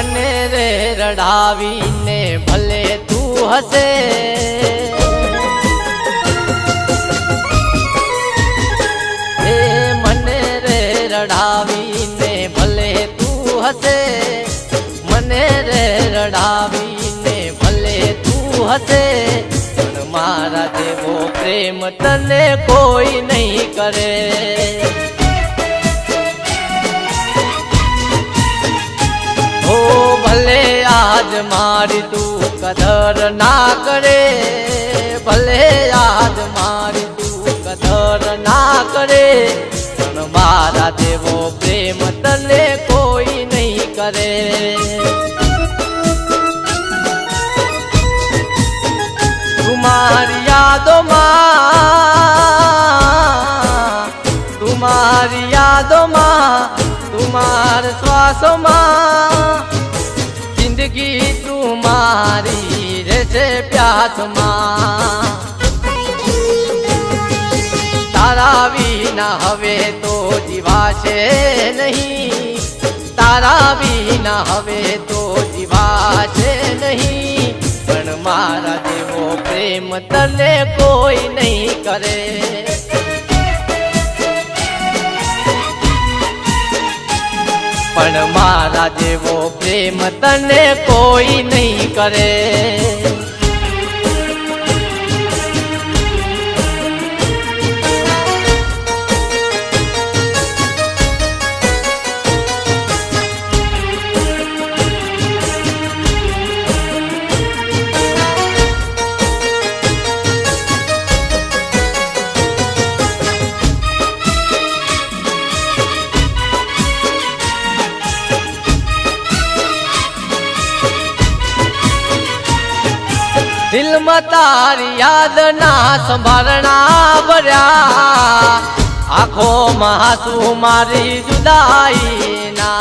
મને રે રડાવીને ભલે તું હસે, હે મને રે રડાવીને ભલે તું હસે, મને રે રડાવીને ભલે તું હસે, પણ મારા જેવો પ્રેમ તને કોઈ નહીં કરે. ઓ ભલે આજ મારી તું કદર ના કરે, ભલે આજ મારી તું કદર ના કરે, પણ મારા જેવો પ્રેમ તને કોઈ નહીં કરે. तुम्हारी यादों माँ, तुम्हारी यादों माँ, तुम्हारे श्वासों माँ, जिंदगी तुम्हारी रहते प्यास माँ. तारा विना हवे तो जीवाशे नहीं, तारा विना हवे तो जीवाशे नहीं, पण मारा जेवो प्रेम तने कोई नहीं करे. पण मारा जेवो प्रेम तने कोई नहीं करे. दिल में तारी याद ना संभालना भर्या, आँखों में आंसू मारी जुदाई ना.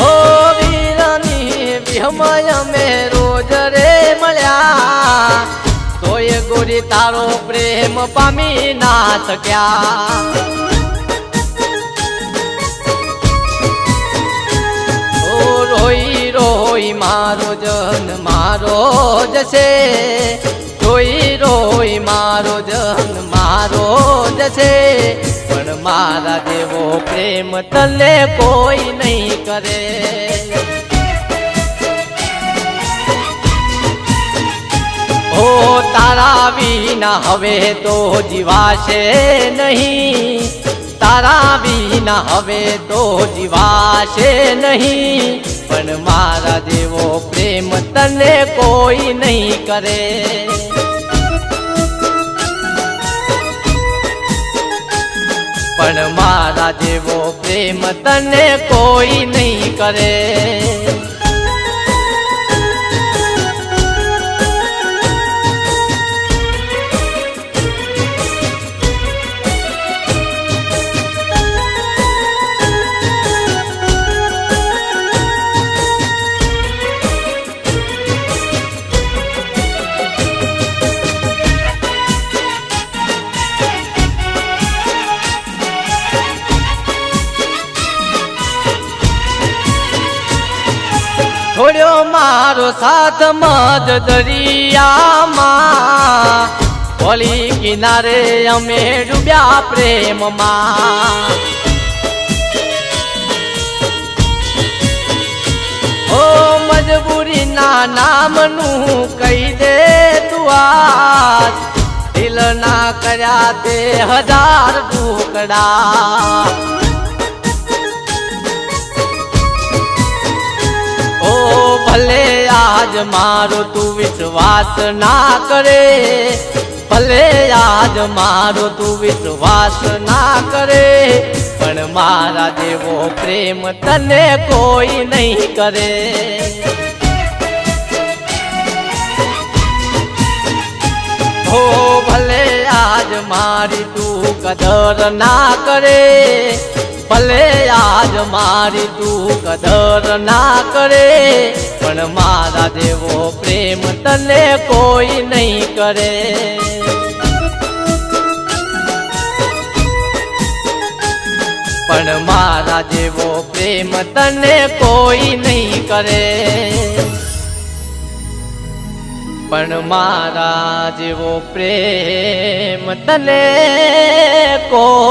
ओ वीरानी विहमय में रोज रे मळ्या, तो ये गोरी तारो प्रेम पामी ना सक्या. रोई रोई मारो जन मारो जसे, रोई रोई मारो जन मारो जसे, पण मारा जेवो प्रेम तने कोई नहीं करे. ओ तारा विना हवे तो जीवाशे नहीं, तारा विना हवे तो जीवाशे नहीं, पण मारा जेवो प्रेम तने कोई नहीं करे. पण मारा जेवो प्रेम तने कोई नहीं करे. छोड़ो मारो साथ मध दरिया मां, ओली किनारे अमे डूब्या प्रेम मां. ओ मजबूरी ना नाम नू कही दे तू आज, दिल ना कर्या ते 1000 टुकड़ा. भले आज मारो तू विश्वास ना करे, भले आज मारो तू विश्वास ना करे, पण मारा जेवो प्रेम तने कोई नहीं करे. हो भले आज मारी तू कदर ना करे, भले आज मारी तू कदर ना करे, पण मारा जेवो प्रेम तने कोई नहीं करे. પણ મારા જેવો પ્રેમ તને કોઈ નહીં કરે, પણ મારા જેવો પ્રેમ તને કોઈ